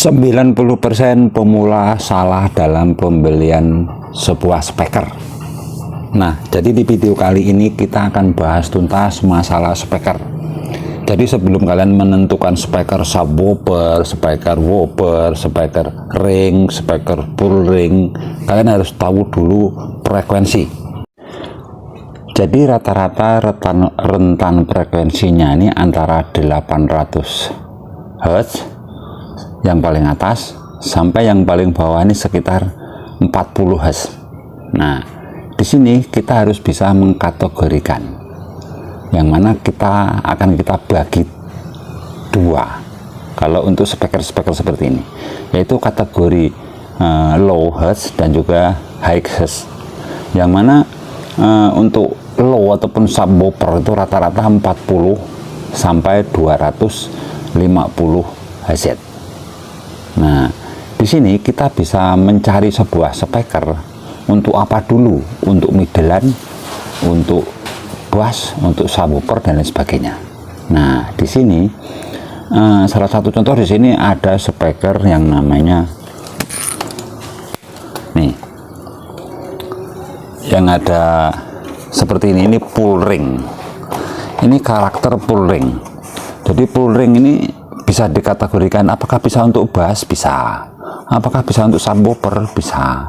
90% pemula salah dalam pembelian sebuah speaker. Nah, jadi di video kali ini kita akan bahas tuntas masalah speaker. Jadi sebelum kalian menentukan speaker subwoofer, speaker woofer, speaker ring, speaker pull ring, kalian harus tahu dulu frekuensi. Jadi rata-rata rentan frekuensinya ini antara 800 Hz yang paling atas sampai yang paling bawah ini sekitar 40 Hz. Nah, di sini kita harus bisa mengkategorikan yang mana kita bagi dua kalau untuk speaker seperti ini, yaitu kategori low Hz dan juga high Hz, yang mana untuk low ataupun subwoofer itu rata-rata 40 sampai 250 Hz. Nah, di sini kita bisa mencari sebuah speaker untuk apa dulu, untuk middlean, untuk bass, untuk subwoofer dan lain sebagainya. Nah, di sini salah satu contoh di sini ada speaker yang namanya nih, yang ada seperti ini pull ring. Ini karakter pull ring. Jadi pull ring ini bisa dikategorikan apakah bisa untuk bass, bisa, apakah bisa untuk subwoofer, bisa,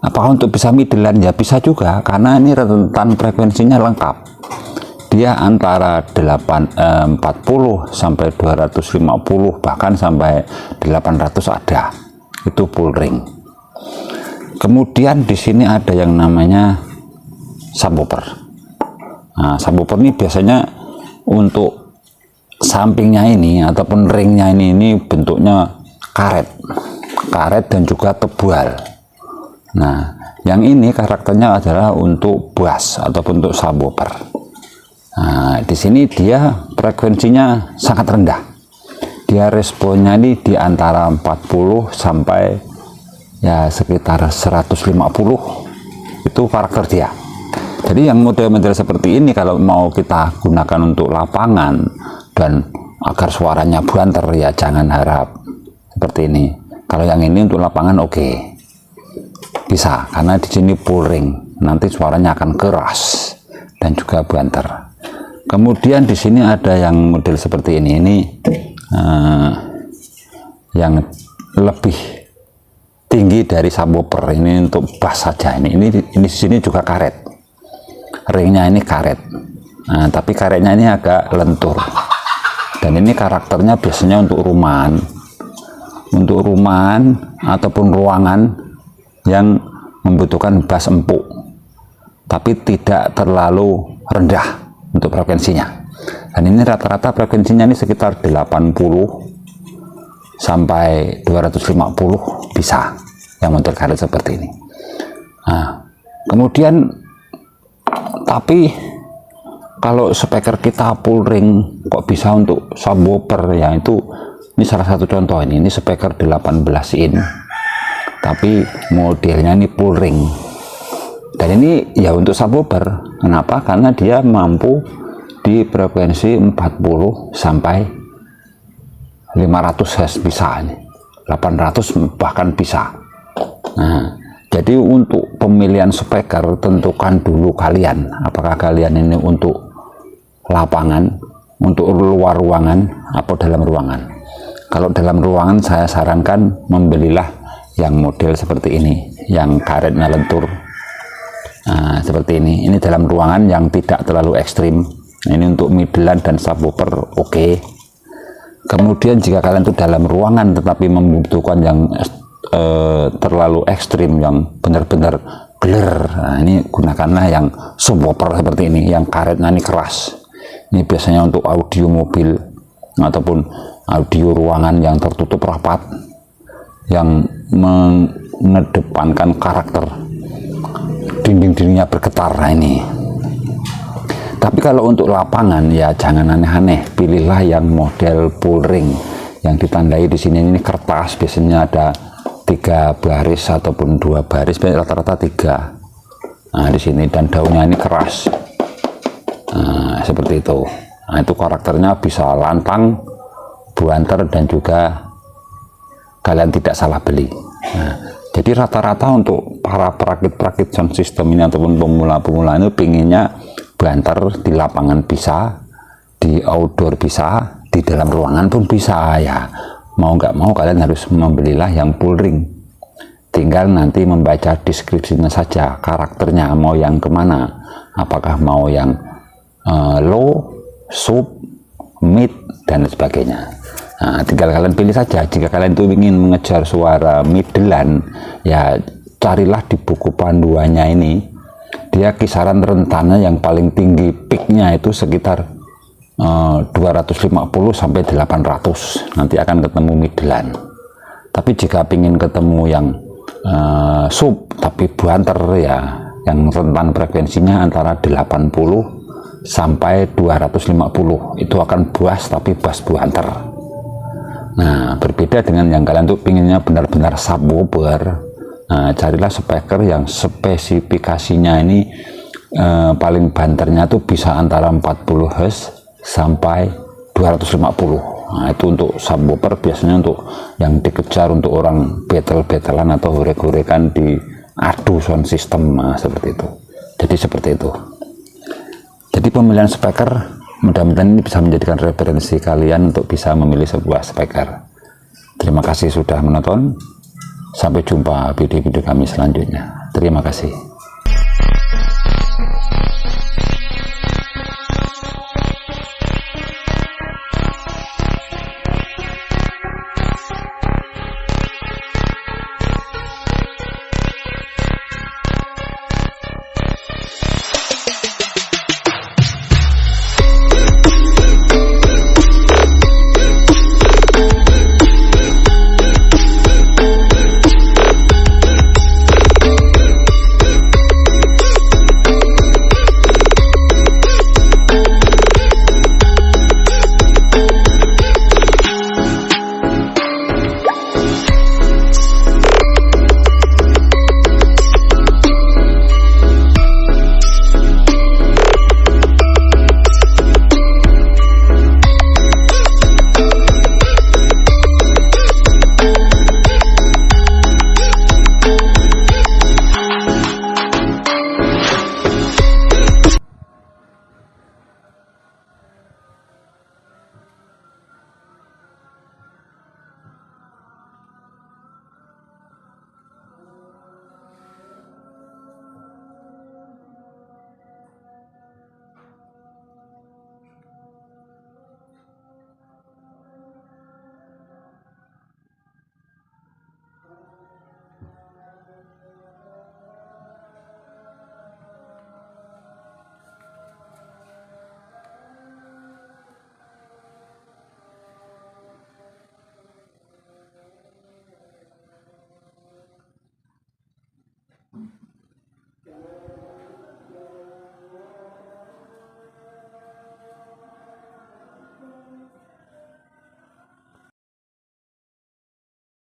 apakah untuk bisa middlean, ya bisa juga, karena ini rentan frekuensinya lengkap. Dia antara 40 sampai 250 bahkan sampai 800 ada. Itu pull ring. Kemudian di sini ada yang namanya subwoofer. Nah, subwoofer ini biasanya untuk sampingnya ini ataupun ringnya ini bentuknya karet dan juga tebal. Nah, yang ini karakternya adalah untuk bass ataupun untuk subwoofer. Nah, di sini dia frekuensinya sangat rendah. Dia responnya ini di antara 40 sampai ya sekitar 150. Itu karakter dia. Jadi yang model-model seperti ini kalau mau kita gunakan untuk lapangan dan agar suaranya banter, ya jangan harap seperti ini. Kalau yang ini untuk lapangan oke, bisa, karena di sini pull ring, nanti suaranya akan keras dan juga banter. Kemudian di sini ada yang model seperti ini yang lebih tinggi dari subwoofer. Ini untuk bass saja. Ini di sini juga karet, ringnya ini karet. Nah, tapi karetnya ini agak lentur. Dan ini karakternya biasanya untuk rumahan ataupun ruangan yang membutuhkan bass empuk, tapi tidak terlalu rendah untuk frekuensinya. Dan ini rata-rata frekuensinya ini sekitar 80 sampai 250 bisa, yang model karet seperti ini. Nah, kemudian tapi kalau speaker kita pull ring kok bisa untuk subwoofer, ya itu ini salah satu contoh. Ini speaker 18 in tapi modelnya ini pull ring, dan ini ya untuk subwoofer. Kenapa? Karena dia mampu di frekuensi 40 sampai 500 Hz bisa, 800 bahkan bisa. Nah, jadi untuk pemilihan speaker tentukan dulu kalian, apakah kalian ini untuk lapangan, untuk luar ruangan, atau dalam ruangan. Kalau dalam ruangan saya sarankan membelilah yang model seperti ini, yang karetnya lentur. Nah, seperti ini. Ini dalam ruangan yang tidak terlalu ekstrim. Ini untuk middlean dan subwoofer oke. Kemudian jika kalian itu dalam ruangan tetapi membutuhkan yang terlalu ekstrim, yang benar-benar clear, nah ini gunakanlah yang subwoofer seperti ini, yang karetnya ini keras. Ini biasanya untuk audio mobil ataupun audio ruangan yang tertutup rapat, yang mengedepankan karakter dinding-dindingnya bergetar. Nah, ini. Tapi kalau untuk lapangan ya jangan aneh-aneh, pilihlah yang model pull ring yang ditandai di sini ini kertas, biasanya ada 3 baris ataupun 2 baris, rata-rata 3. Nah, di sini, dan daunnya ini keras. Nah, seperti itu. Nah, itu karakternya bisa lantang, buanter, dan juga kalian tidak salah beli. Nah, jadi rata-rata untuk para perakit-perakit sound system ini ataupun pemula-pemula itu pinginnya banter di lapangan bisa, di outdoor bisa, di dalam ruangan pun bisa ya. Mau nggak mau kalian harus membelilah yang full ring. Tinggal nanti membaca deskripsinya saja, karakternya mau yang kemana, apakah mau yang low, sub, mid, dan sebagainya. Nah, tinggal kalian pilih saja. Jika kalian itu ingin mengejar suara midland, ya carilah di buku panduannya ini. Dia kisaran rentannya yang paling tinggi peaknya itu sekitar 250 sampai 800. Nanti akan ketemu midland. Tapi jika ingin ketemu yang sub tapi banter, ya yang rentan frekuensinya antara 80 sampai 250, itu akan bass tapi bass banter. Nah, berbeda dengan yang kalian tuh pinginnya benar-benar subwoofer. Nah, carilah speaker yang spesifikasinya ini paling banternya tuh bisa antara 40 Hz sampai 250. Nah, itu untuk subwoofer, biasanya untuk yang dikejar untuk orang battle-battlean atau horek-horekan di adu sound system. Nah, seperti itu. Jadi seperti itu. Jadi pemilihan speaker mudah-mudahan ini bisa menjadikan referensi kalian untuk bisa memilih sebuah speaker. Terima kasih sudah menonton. Sampai jumpa video-video kami selanjutnya. Terima kasih.